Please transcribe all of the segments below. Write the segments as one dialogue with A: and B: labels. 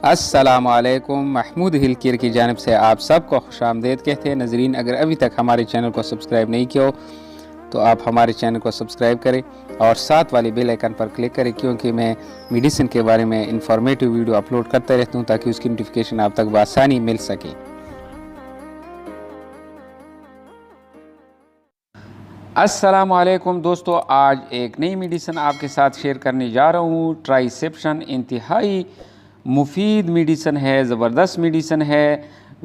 A: السلام علیکم، محمود ہل کیئر کی جانب سے آپ سب کو خوش آمدید کہتے ہیں۔ ناظرین، اگر ابھی تک ہمارے چینل کو سبسکرائب نہیں کیا ہو تو آپ ہمارے چینل کو سبسکرائب کریں اور ساتھ والی بیل آئیکن پر کلک کریں، کیونکہ میں میڈیسن کے بارے میں انفارمیٹیو ویڈیو اپلوڈ کرتا رہتا ہوں تاکہ اس کی نوٹیفیکیشن آپ تک بآسانی مل سکے۔ السلام علیکم دوستو، آج ایک نئی میڈیسن آپ کے ساتھ شیئر کرنے جا رہا ہوں۔ ٹرائسیپشن انتہائی مفید میڈیسن ہے، زبردست میڈیسن ہے۔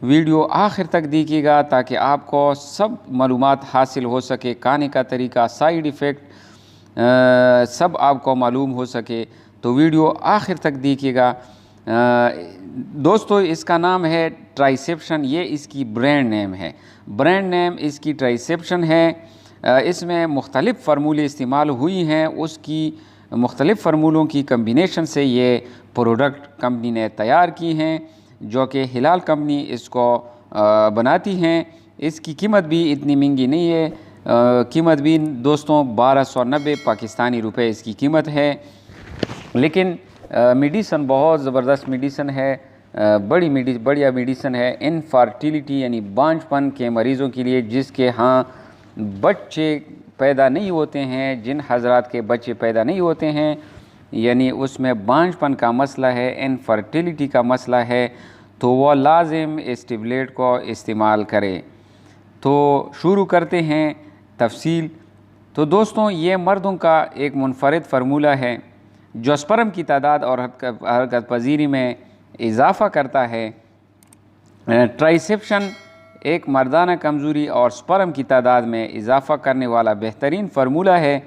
A: ویڈیو آخر تک دیکھیے گا تاکہ آپ کو سب معلومات حاصل ہو سکے، کھانے کا طریقہ، سائیڈ ایفیکٹ سب آپ کو معلوم ہو سکے، تو ویڈیو آخر تک دیکھیے گا۔ دوستو، اس کا نام ہے ٹرائسیپشن، یہ اس کی برانڈ نیم ہے۔ برانڈ نیم اس کی ٹرائسیپشن ہے۔ اس میں مختلف فارمولے استعمال ہوئی ہیں، اس کی مختلف فارمولوں کی کمبینیشن سے یہ پروڈکٹ کمپنی نے تیار کی ہیں، جو کہ ہلال کمپنی اس کو بناتی ہیں۔ اس کی قیمت بھی اتنی مہنگی نہیں ہے، قیمت بھی دوستوں 1290 پاکستانی روپے اس کی قیمت ہے، لیکن میڈیسن بہت زبردست میڈیسن ہے، بڑھیا میڈیسن ہے انفرٹیلیٹی یعنی بانجھ پن کے مریضوں کے لیے، جس کے ہاں بچے پیدا نہیں ہوتے ہیں، جن حضرات کے بچے پیدا نہیں ہوتے ہیں، یعنی اس میں بانجھ پن کا مسئلہ ہے، انفرٹیلیٹی کا مسئلہ ہے، تو وہ لازم اس ٹیبلیٹ کو استعمال کرے۔ تو شروع کرتے ہیں تفصیل۔ تو دوستوں، یہ مردوں کا ایک منفرد فارمولہ ہے جو سپرم کی تعداد اور حرکت پذیری میں اضافہ کرتا ہے۔ ٹرائسیپشن ایک مردانہ کمزوری اور سپرم کی تعداد میں اضافہ کرنے والا بہترین فارمولہ ہے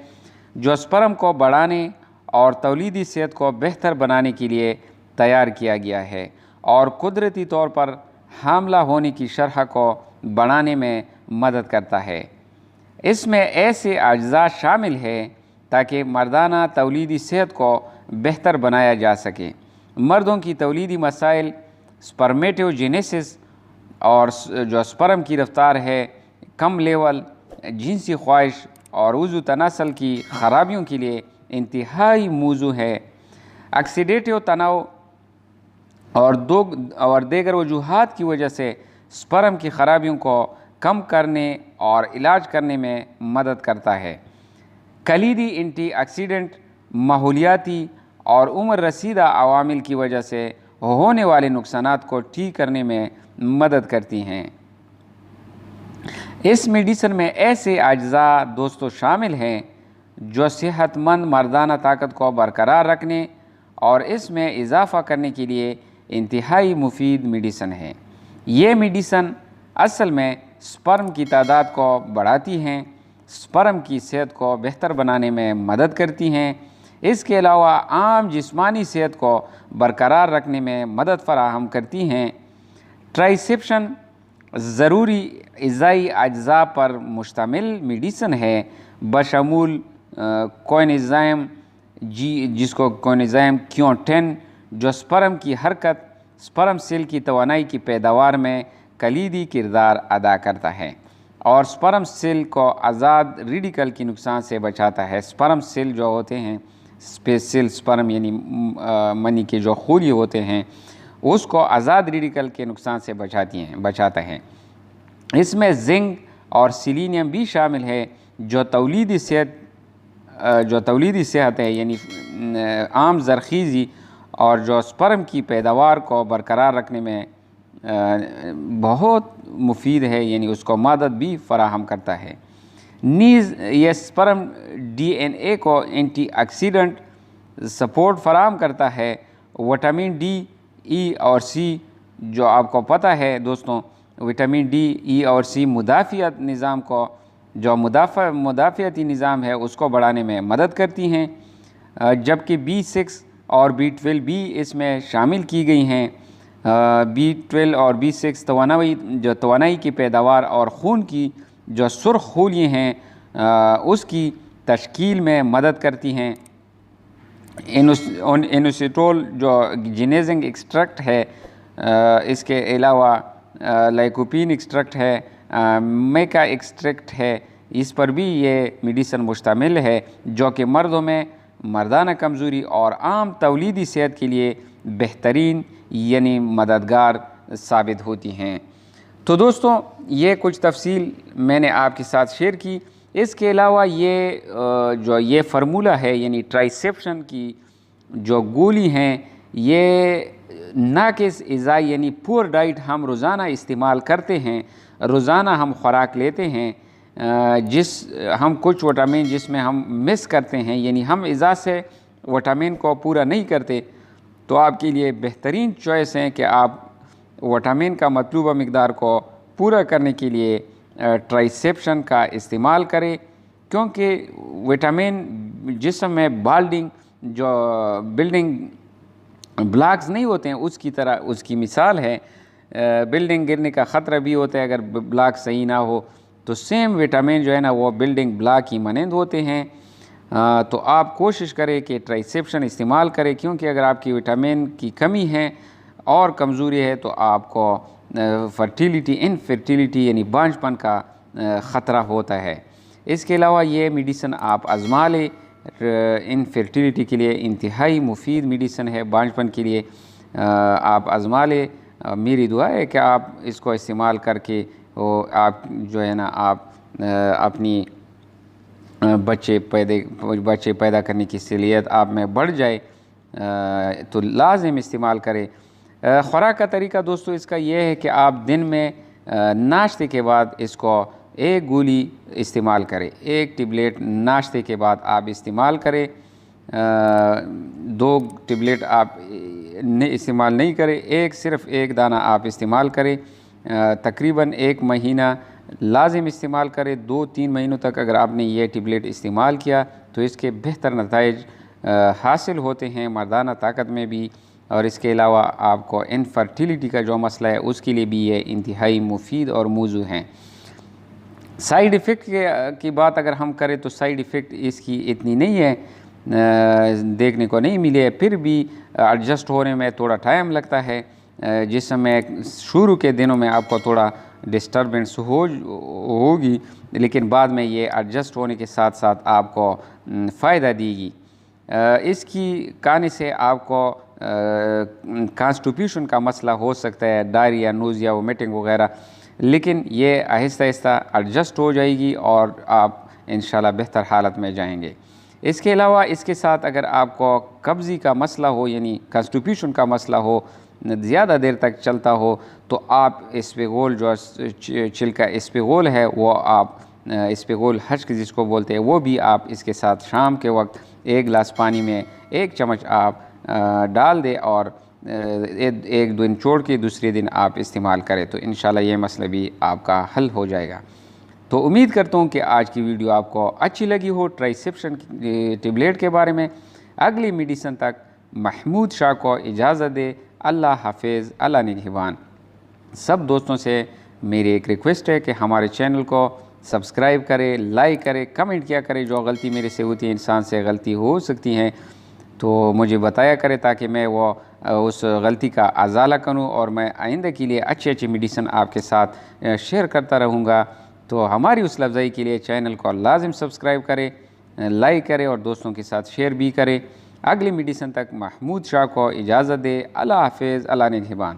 A: جو سپرم کو بڑھانے اور تولیدی صحت کو بہتر بنانے کے لیے تیار کیا گیا ہے، اور قدرتی طور پر حاملہ ہونے کی شرح کو بڑھانے میں مدد کرتا ہے۔ اس میں ایسے اجزاء شامل ہیں تاکہ مردانہ تولیدی صحت کو بہتر بنایا جا سکے۔ مردوں کی تولیدی مسائل، سپرمیٹوجینیسس اور جو سپرم کی رفتار ہے، کم لیول، جنسی خواہش اور عضو تناسل کی خرابیوں کے لیے انتہائی موزوں ہے۔ آکسیڈیٹیو تناؤ اور دیگر وجوہات کی وجہ سے سپرم کی خرابیوں کو کم کرنے اور علاج کرنے میں مدد کرتا ہے۔ کلیدی اینٹی آکسیڈنٹ ماحولیاتی اور عمر رسیدہ عوامل کی وجہ سے ہونے والے نقصانات کو ٹھیک کرنے میں مدد کرتی ہیں۔ اس میڈیسن میں ایسے اجزاء دوستو شامل ہیں جو صحت مند مردانہ طاقت کو برقرار رکھنے اور اس میں اضافہ کرنے کے لیے انتہائی مفید میڈیسن ہے۔ یہ میڈیسن اصل میں سپرم کی تعداد کو بڑھاتی ہیں، سپرم کی صحت کو بہتر بنانے میں مدد کرتی ہیں، اس کے علاوہ عام جسمانی صحت کو برقرار رکھنے میں مدد فراہم کرتی ہیں۔ ٹرائسیپشن ضروری غذائی اجزاء پر مشتمل میڈیسن ہے، بشمول کوئنزائم جس کو کوئنزائم Q10 جو سپرم کی حرکت، سپرم سیل کی توانائی کی پیداوار میں کلیدی کردار ادا کرتا ہے اور سپرم سیل کو آزاد ریڈیکل کے نقصان سے بچاتا ہے۔ سپرم سیل جو ہوتے ہیں، اسپیس سیل سپرم یعنی منی کے جو خلیے ہوتے ہیں، اس کو آزاد ریڈیکل کے نقصان سے بچاتا ہے۔ اس میں زنک اور سیلینیم بھی شامل ہے جو تولیدی صحت ہے، یعنی عام زرخیزی اور جو سپرم کی پیداوار کو برقرار رکھنے میں بہت مفید ہے، یعنی اس کو مدد بھی فراہم کرتا ہے۔ نیز یہ سپرم ڈی این اے کو اینٹی آکسیڈنٹ سپورٹ فراہم کرتا ہے۔ وٹامن ڈی، ای اور سی، جو آپ کو پتہ ہے دوستوں، وٹامن ڈی، ای اور سی مدافعت نظام کو، جو مدافعتی نظام ہے، اس کو بڑھانے میں مدد کرتی ہیں، جبکہ B6 اور B12 بھی اس میں شامل کی گئی ہیں۔ B12 اور B6 توانائی کی پیداوار اور خون کی جو سرخ خلیے ہیں اس کی تشکیل میں مدد کرتی ہیں۔ انوسیٹول جو جینیزنگ ایکسٹریکٹ ہے، اس کے علاوہ لائکوپین ایکسٹریکٹ ہے، میکا ایکسٹریکٹ ہے، اس پر بھی یہ میڈیسن مشتمل ہے، جو کہ مردوں میں مردانہ کمزوری اور عام تولیدی صحت کے لیے بہترین یعنی مددگار ثابت ہوتی ہیں۔ تو دوستوں یہ کچھ تفصیل میں نے آپ کے ساتھ شیئر کی۔ اس کے علاوہ یہ فارمولہ ہے یعنی ٹرائسیپشن کی جو گولی ہیں، یہ ناقص غذائی یعنی پور ڈائٹ ہم روزانہ استعمال کرتے ہیں، روزانہ ہم خوراک لیتے ہیں، ہم کچھ وٹامن جس میں ہم مس کرتے ہیں یعنی ہم غذا سے وٹامن کو پورا نہیں کرتے، تو آپ کے لیے بہترین چوائس ہیں کہ آپ وٹامن کا مطلوبہ مقدار کو پورا کرنے کے لیے ٹرائسیپشن کا استعمال کریں، کیونکہ وٹامن جسم میں بلڈنگ بلاکس نہیں ہوتے ہیں، اس کی طرح اس کی مثال ہے۔ بلڈنگ گرنے کا خطرہ بھی ہوتا ہے اگر بلاک صحیح نہ ہو، تو سیم وٹامن جو ہے نا وہ بلڈنگ بلاک ہی مانند ہوتے ہیں۔ تو آپ کوشش کریں کہ ٹرائسیپشن استعمال کریں، کیونکہ اگر آپ کی وٹامن کی کمی ہے اور کمزوری ہے تو آپ کو انفرٹیلیٹی یعنی بانجھ پن کا خطرہ ہوتا ہے۔ اس کے علاوہ یہ میڈیسن آپ آزما لیں، انفرٹیلیٹی کے لیے انتہائی مفید میڈیسن ہے، بانجھ پن کے لیے آپ آزما لیں۔ میری دعا ہے کہ آپ اس کو استعمال کر کے آپ جو ہے نا آپ اپنی بچے پیدا کرنے کی صلاحیت آپ میں بڑھ جائے تو لازم استعمال کریں۔ خوراک کا طریقہ دوستو اس کا یہ ہے کہ آپ دن میں ناشتے کے بعد اس کو ایک گولی استعمال کریں، ایک ٹیبلیٹ ناشتے کے بعد آپ استعمال کریں، 2 ٹیبلیٹ آپ استعمال نہیں کریں، صرف ایک دانہ آپ استعمال کریں، تقریباً 1 مہینہ لازم استعمال کریں۔ 2-3 مہینوں تک اگر آپ نے یہ ٹیبلیٹ استعمال کیا تو اس کے بہتر نتائج حاصل ہوتے ہیں مردانہ طاقت میں بھی، اور اس کے علاوہ آپ کو انفرٹیلیٹی کا جو مسئلہ ہے اس کے لیے بھی یہ انتہائی مفید اور موزوں ہیں۔ سائیڈ ایفیکٹ کی بات اگر ہم کریں تو سائیڈ ایفیکٹ اس کی اتنی نہیں ہے، دیکھنے کو نہیں ملے، پھر بھی ایڈجسٹ ہونے میں تھوڑا ٹائم لگتا ہے۔ جسم میں شروع کے دنوں میں آپ کو تھوڑا ڈسٹربنس ہوگی، لیکن بعد میں یہ ایڈجسٹ ہونے کے ساتھ ساتھ آپ کو فائدہ دے گی۔ اس کی کھانے سے آپ کو کانسٹیپیشن کا مسئلہ ہو سکتا ہے، ڈائریا، نوزیا، وومیٹنگ وغیرہ، لیکن یہ آہستہ آہستہ ایڈجسٹ ہو جائے گی اور آپ انشاءاللہ بہتر حالت میں جائیں گے۔ اس کے علاوہ اس کے ساتھ اگر آپ کو قبضی کا مسئلہ ہو یعنی کانسٹیپیشن کا مسئلہ ہو، زیادہ دیر تک چلتا ہو، تو آپ اسپیغول جو چھلکا اسپیغول ہے وہ آپ اسپیغول حشک جس کو بولتے ہیں وہ بھی آپ اس کے ساتھ شام کے وقت 1 گلاس پانی میں 1 چمچ آپ ڈال دیں اور 1 دن چھوڑ کے دوسرے دن آپ استعمال کریں تو انشاءاللہ یہ مسئلہ بھی آپ کا حل ہو جائے گا۔ تو امید کرتا ہوں کہ آج کی ویڈیو آپ کو اچھی لگی ہو ٹرائسیپشن ٹیبلیٹ کے بارے میں۔ اگلی میڈیسن تک محمود شاہ کو اجازت دے۔ اللہ حافظ، اللہ نگہبان۔ سب دوستوں سے میری ایک ریکویسٹ ہے کہ ہمارے چینل کو سبسکرائب کرے، لائک کرے، کمنٹ کیا کرے۔ جو غلطی میرے سے ہوتی ہے، انسان سے غلطی ہو سکتی ہیں تو مجھے بتایا کرے تاکہ میں اس غلطی کا ازالہ کروں اور میں آئندہ کے لیے اچھی میڈیسن آپ کے ساتھ شیئر کرتا رہوں گا۔ تو ہماری حوصلہ افزائی کے لیے چینل کو لازم سبسکرائب کرے، لائک کرے اور دوستوں کے ساتھ شیئر بھی کرے۔ اگلی میڈیسن تک محمود شاہ کو اجازت دے۔ اللہ حافظ، اللہ نگہبان۔